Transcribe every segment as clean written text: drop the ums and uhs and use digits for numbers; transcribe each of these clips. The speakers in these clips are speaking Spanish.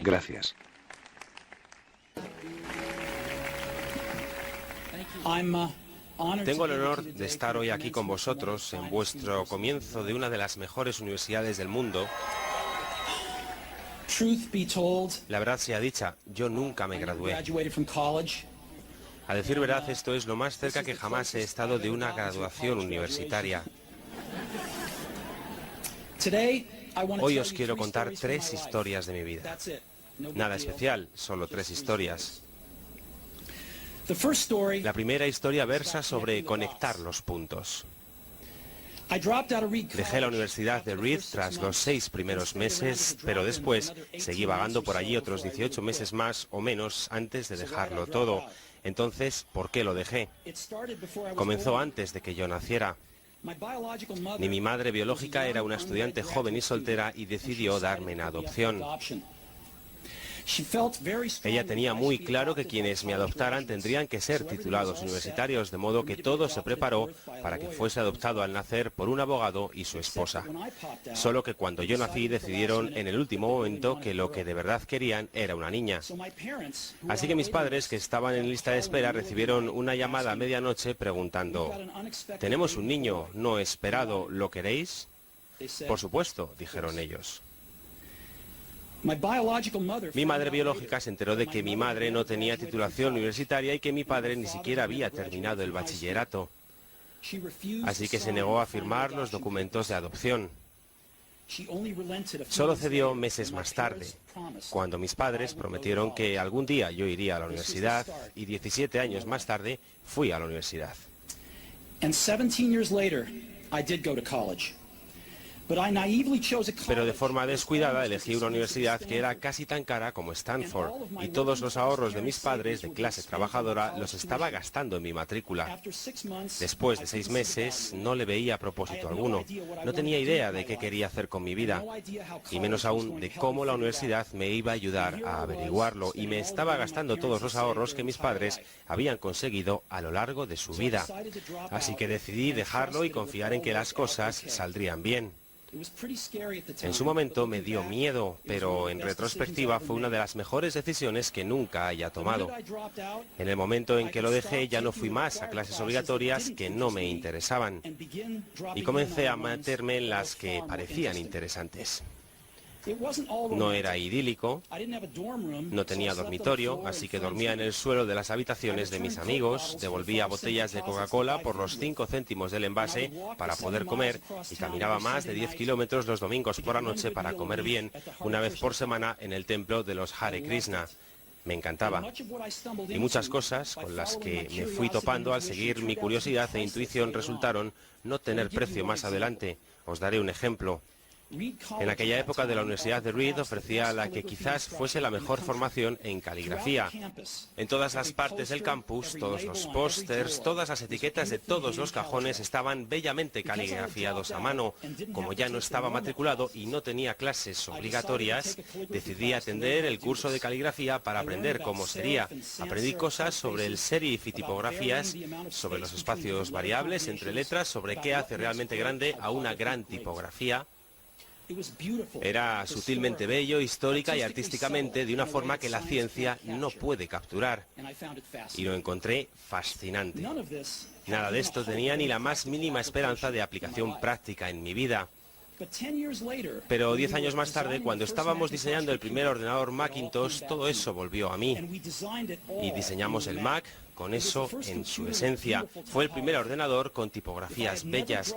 Gracias. Tengo el honor de estar hoy aquí con vosotros en vuestro comienzo de una de las mejores universidades del mundo. La verdad sea dicha, yo nunca me gradué. A decir verdad, esto es lo más cerca que jamás he estado de una graduación universitaria. Hoy os quiero contar 3 historias de mi vida. Nada especial, solo 3 historias. La primera historia versa sobre conectar los puntos. Dejé la Universidad de Reed tras los 6 primeros meses, pero después seguí vagando por allí otros 18 meses más o menos antes de dejarlo todo. Entonces, ¿por qué lo dejé? Comenzó antes de que yo naciera. Ni mi madre biológica era una estudiante joven y soltera y decidió darme en adopción. Ella tenía muy claro que quienes me adoptaran tendrían que ser titulados universitarios, de modo que todo se preparó para que fuese adoptado al nacer por un abogado y su esposa. Solo que cuando yo nací decidieron en el último momento que lo que de verdad querían era una niña. Así que mis padres, que estaban en lista de espera, recibieron una llamada a medianoche preguntando: «Tenemos un niño no esperado, ¿lo queréis?» «Por supuesto», dijeron ellos. Mi madre biológica se enteró de que mi madre no tenía titulación universitaria y que mi padre ni siquiera había terminado el bachillerato. Así que se negó a firmar los documentos de adopción. Solo cedió meses más tarde, cuando mis padres prometieron que algún día yo iría a la universidad, y 17 años más tarde fui a la universidad. Pero de forma descuidada elegí una universidad que era casi tan cara como Stanford, y todos los ahorros de mis padres de clase trabajadora los estaba gastando en mi matrícula. Después de 6 meses no le veía propósito alguno. No tenía idea de qué quería hacer con mi vida, y menos aún de cómo la universidad me iba a ayudar a averiguarlo, y me estaba gastando todos los ahorros que mis padres habían conseguido a lo largo de su vida. Así que decidí dejarlo y confiar en que las cosas saldrían bien. En su momento me dio miedo, pero en retrospectiva fue una de las mejores decisiones que nunca haya tomado. En el momento en que lo dejé ya no fui más a clases obligatorias que no me interesaban, y comencé a meterme en las que parecían interesantes. No era idílico, no tenía dormitorio, así que dormía en el suelo de las habitaciones de mis amigos, devolvía botellas de Coca-Cola por los 5 céntimos del envase para poder comer, y caminaba más de 10 kilómetros los domingos por la noche para comer bien, una vez por semana en el templo de los Hare Krishna. Me encantaba. Y muchas cosas con las que me fui topando al seguir mi curiosidad e intuición resultaron no tener precio más adelante. Os daré un ejemplo. En aquella época de la Universidad de Reed ofrecía la que quizás fuese la mejor formación en caligrafía. En todas las partes del campus, todos los pósters, todas las etiquetas de todos los cajones estaban bellamente caligrafiados a mano. Como ya no estaba matriculado y no tenía clases obligatorias, decidí atender el curso de caligrafía para aprender cómo sería. Aprendí cosas sobre el serif y tipografías, sobre los espacios variables entre letras, sobre qué hace realmente grande a una gran tipografía. Era sutilmente bello, histórica y artísticamente de una forma que la ciencia no puede capturar. Y lo encontré fascinante. Nada de esto tenía ni la más mínima esperanza de aplicación práctica en mi vida. Pero 10 años más tarde, cuando estábamos diseñando el primer ordenador Macintosh, todo eso volvió a mí. Y diseñamos el Mac con eso en su esencia. Fue el primer ordenador con tipografías bellas.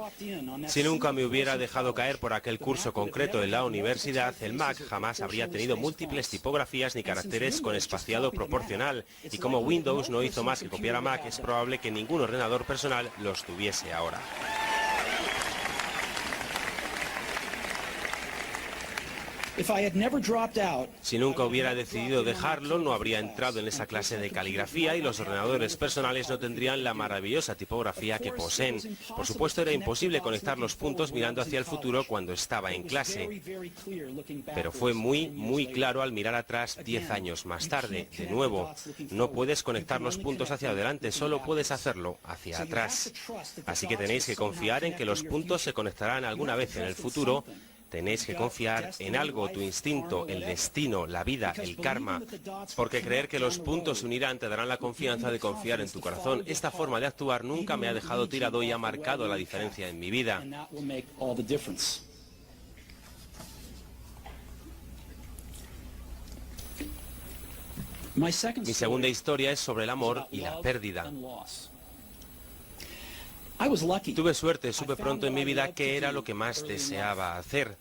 Si nunca me hubiera dejado caer por aquel curso concreto en la universidad, el Mac jamás habría tenido múltiples tipografías ni caracteres con espaciado proporcional. Y como Windows no hizo más que copiar a Mac, es probable que ningún ordenador personal los tuviese ahora. Si nunca hubiera decidido dejarlo, no habría entrado en esa clase de caligrafía y los ordenadores personales no tendrían la maravillosa tipografía que poseen. Por supuesto, era imposible conectar los puntos mirando hacia el futuro cuando estaba en clase. Pero fue muy claro al mirar atrás 10 años más tarde. De nuevo, no puedes conectar los puntos hacia adelante, solo puedes hacerlo hacia atrás. Así que tenéis que confiar en que los puntos se conectarán alguna vez en el futuro, Tenéis que confiar en algo, tu instinto, el destino, la vida, el karma, porque creer que los puntos se unirán te darán la confianza de confiar en tu corazón. Esta forma de actuar nunca me ha dejado tirado y ha marcado la diferencia en mi vida. Mi segunda historia es sobre el amor y la pérdida. Tuve suerte, supe pronto en mi vida qué era lo que más deseaba hacer.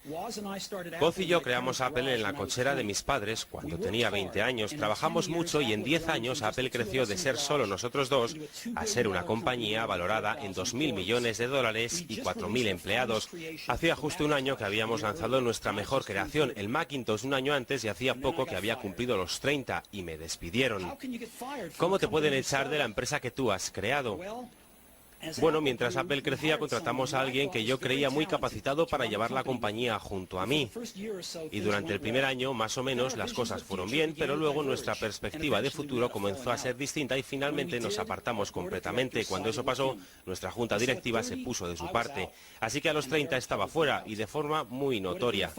Woz y yo creamos Apple en la cochera de mis padres cuando tenía 20 años. Trabajamos mucho y en 10 años Apple creció de ser solo nosotros dos a ser una compañía valorada en $2.000 millones y 4.000 empleados. Hacía justo un año que habíamos lanzado nuestra mejor creación, el Macintosh, un año antes, y hacía poco que había cumplido los 30 y me despidieron. ¿Cómo te pueden echar de la empresa que tú has creado? Bueno, mientras Apple crecía, contratamos a alguien que yo creía muy capacitado para llevar la compañía junto a mí. Y durante el primer año, más o menos, las cosas fueron bien, pero luego nuestra perspectiva de futuro comenzó a ser distinta y finalmente nos apartamos completamente. Cuando eso pasó, nuestra junta directiva se puso de su parte. Así que a los 30 estaba fuera y de forma muy notoria.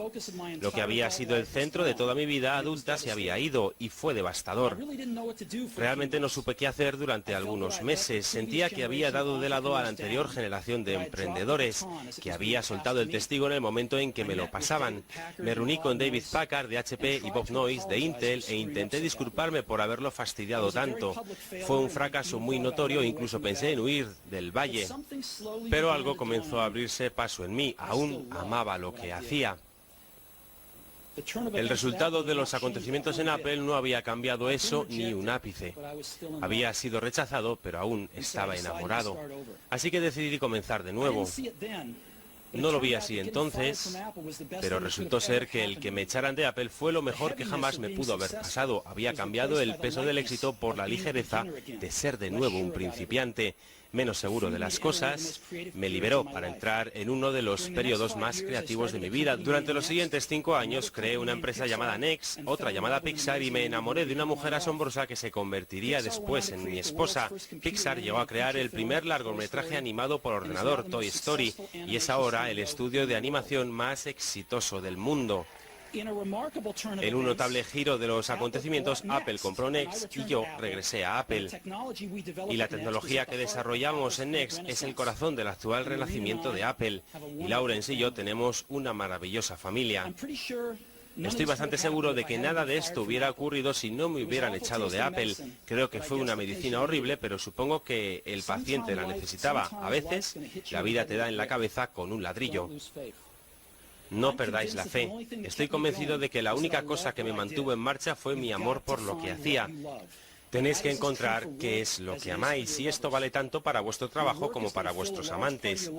Lo que había sido el centro de toda mi vida adulta se había ido y fue devastador. Realmente no supe qué hacer durante algunos meses. Sentía que había dado de lado a la anterior generación de emprendedores, que había soltado el testigo en el momento en que me lo pasaban. Me reuní con David Packard de HP y Bob Noyce de Intel e intenté disculparme por haberlo fastidiado tanto. Fue un fracaso muy notorio, incluso pensé en huir del valle. Pero algo comenzó a abrirse paso en mí, aún amaba lo que hacía. El resultado de los acontecimientos en Apple no había cambiado eso ni un ápice. Había sido rechazado, pero aún estaba enamorado. Así que decidí comenzar de nuevo. No lo vi así entonces, pero resultó ser que el que me echaran de Apple fue lo mejor que jamás me pudo haber pasado. Había cambiado el peso del éxito por la ligereza de ser de nuevo un principiante. Menos seguro de las cosas, me liberó para entrar en uno de los periodos más creativos de mi vida. Durante los siguientes 5 años creé una empresa llamada Next, otra llamada Pixar, y me enamoré de una mujer asombrosa que se convertiría después en mi esposa. Pixar llegó a crear el primer largometraje animado por ordenador, Toy Story, y es ahora el estudio de animación más exitoso del mundo. En un notable giro de los acontecimientos, Apple compró Next y yo regresé a Apple. Y la tecnología que desarrollamos en Next es el corazón del actual renacimiento de Apple. Y Lawrence y yo tenemos una maravillosa familia. Estoy bastante seguro de que nada de esto hubiera ocurrido si no me hubieran echado de Apple. Creo que fue una medicina horrible, pero supongo que el paciente la necesitaba. A veces, la vida te da en la cabeza con un ladrillo. No perdáis la fe. Estoy convencido de que la única cosa que me mantuvo en marcha fue mi amor por lo que hacía. Tenéis que encontrar qué es lo que amáis, y esto vale tanto para vuestro trabajo como para vuestros amantes.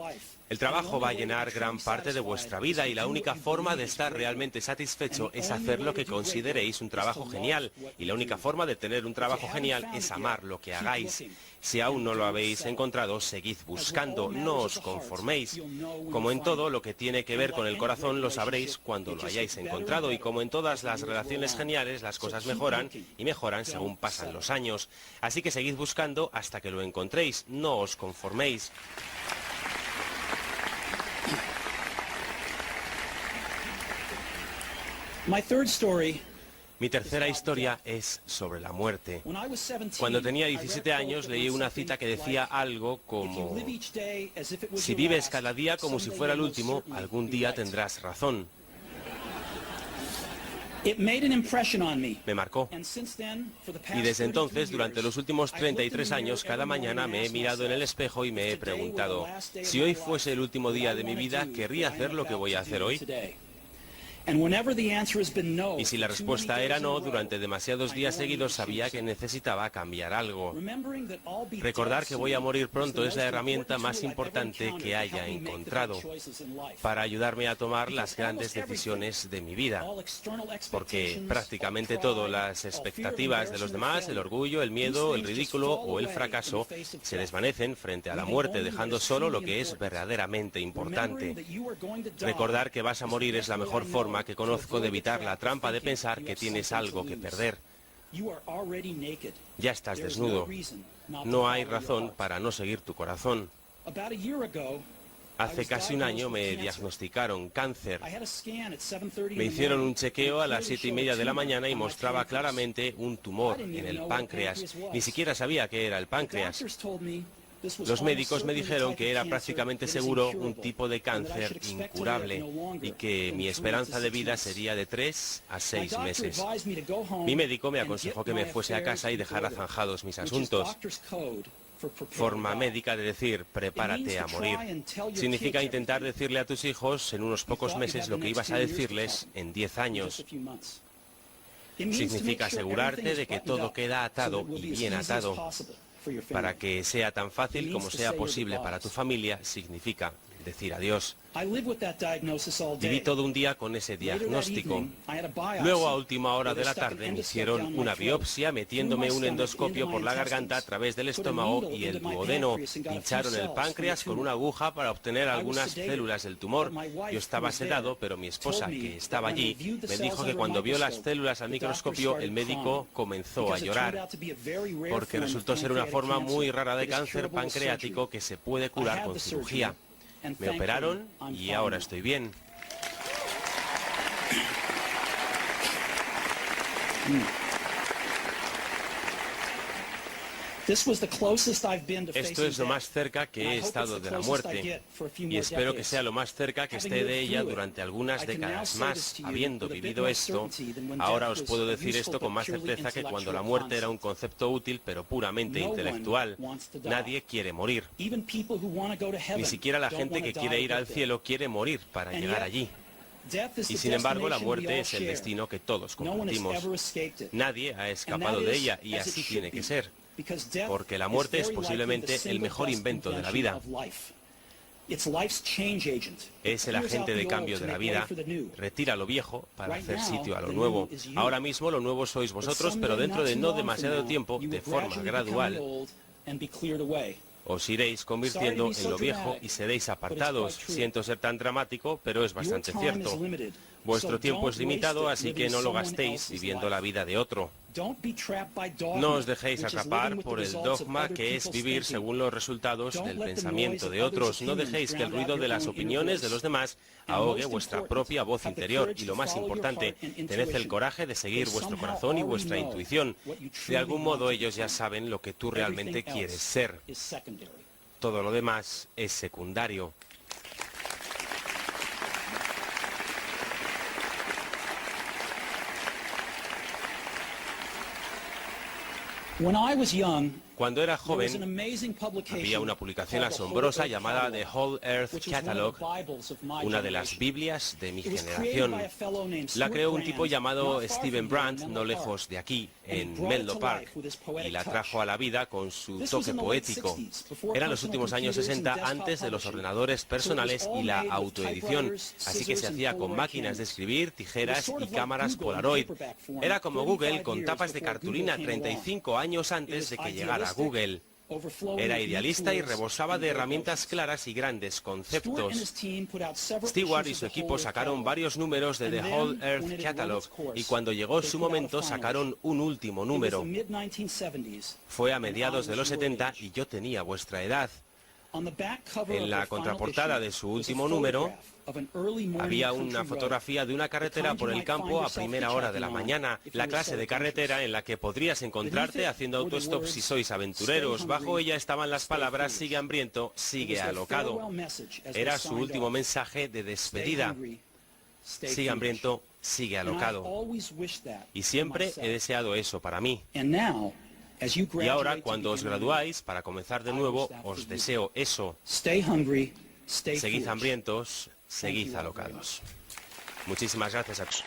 El trabajo va a llenar gran parte de vuestra vida y la única forma de estar realmente satisfecho es hacer lo que consideréis un trabajo genial. Y la única forma de tener un trabajo genial es amar lo que hagáis. Si aún no lo habéis encontrado, seguid buscando, no os conforméis. Como en todo lo que tiene que ver con el corazón, lo sabréis cuando lo hayáis encontrado, y como en todas las relaciones geniales, las cosas mejoran y mejoran según pasan los años. Así que seguid buscando hasta que lo encontréis, no os conforméis. Mi tercera historia es sobre la muerte. Cuando tenía 17 años leí una cita que decía algo como: si vives cada día como si fuera el último, algún día tendrás razón. Me marcó. Y desde entonces, durante los últimos 33 años, cada mañana me he mirado en el espejo y me he preguntado: si hoy fuese el último día de mi vida, ¿querría hacer lo que voy a hacer hoy? Y si la respuesta era no, durante demasiados días seguidos sabía que necesitaba cambiar algo. Recordar que voy a morir pronto es la herramienta más importante que haya encontrado para ayudarme a tomar las grandes decisiones de mi vida. Porque prácticamente todo, las expectativas de los demás, el orgullo, el miedo, el ridículo o el fracaso, se desvanecen frente a la muerte, dejando solo lo que es verdaderamente importante. Recordar que vas a morir es la mejor forma que conozco de evitar la trampa de pensar que tienes algo que perder. Ya estás desnudo. No hay razón para no seguir tu corazón. Hace casi un año me diagnosticaron cáncer. Me hicieron un chequeo a las 7:30 de la mañana y mostraba claramente un tumor en el páncreas. Ni siquiera sabía qué era el páncreas. Los médicos me dijeron que era prácticamente seguro un tipo de cáncer incurable y que mi esperanza de vida sería de 3 a 6 meses. Mi médico me aconsejó que me fuese a casa y dejara zanjados mis asuntos. Forma médica de decir, prepárate a morir. Significa intentar decirle a tus hijos en unos pocos meses lo que ibas a decirles en 10 años. Significa asegurarte de que todo queda atado y bien atado. Para que sea tan fácil como sea posible para tu familia, significa decir adiós. Viví todo un día con ese diagnóstico. Luego, a última hora de la tarde, me hicieron una biopsia metiéndome un endoscopio por la garganta a través del estómago y el duodeno. Pincharon el páncreas con una aguja para obtener algunas células del tumor. Yo estaba sedado, pero mi esposa, que estaba allí, me dijo que cuando vio las células al microscopio, el médico comenzó a llorar, porque resultó ser una forma muy rara de cáncer pancreático que se puede curar con cirugía. Me operaron y ahora estoy bien. Esto es lo más cerca que he estado de la muerte y espero que sea lo más cerca que esté de ella durante algunas décadas más. Habiendo vivido esto, ahora os puedo decir esto con más certeza que cuando la muerte era un concepto útil pero puramente intelectual. Nadie quiere morir. Ni siquiera la gente que quiere ir al cielo quiere morir para llegar allí. Y sin embargo, la muerte es el destino que todos compartimos. Nadie ha escapado de ella y así tiene que ser. Porque la muerte es posiblemente el mejor invento de la vida. Es el agente de cambio de la vida. Retira lo viejo para hacer sitio a lo nuevo. Ahora mismo lo nuevo sois vosotros, pero dentro de no demasiado tiempo, de forma gradual, os iréis convirtiendo en lo viejo y seréis apartados. Siento ser tan dramático, pero es bastante cierto. Vuestro tiempo es limitado, así que no lo gastéis viviendo la vida de otro. No os dejéis atrapar por el dogma que es vivir según los resultados del pensamiento de otros. No dejéis que el ruido de las opiniones de los demás ahogue vuestra propia voz interior. Y lo más importante, tened el coraje de seguir vuestro corazón y vuestra intuición. De algún modo ellos ya saben lo que tú realmente quieres ser. Todo lo demás es secundario. Cuando era joven, había una publicación asombrosa llamada The Whole Earth Catalog, una de las Biblias de mi generación. La creó un tipo llamado Stephen Brandt, no lejos de aquí, en Menlo Park, y la trajo a la vida con su toque poético. Eran los últimos años 60, antes de los ordenadores personales y la autoedición, así que se hacía con máquinas de escribir, tijeras y cámaras Polaroid. Era como Google con tapas de cartulina 35 años antes de que llegara Google. Era idealista y rebosaba de herramientas claras y grandes conceptos. Stewart y su equipo sacaron varios números de The Whole Earth Catalog y cuando llegó su momento sacaron un último número. Fue a mediados de los 70 y yo tenía vuestra edad. En la contraportada de su último número había una fotografía de una carretera por el campo a primera hora de la mañana, la clase de carretera en la que podrías encontrarte haciendo autostop si sois aventureros. Bajo ella estaban las palabras sigue hambriento, sigue alocado. Era su último mensaje de despedida. Sigue hambriento, sigue alocado. Y siempre he deseado eso para mí. Y ahora, cuando os graduáis, para comenzar de nuevo, os deseo eso. Seguid hambrientos, seguid alocados. Muchísimas gracias a todos.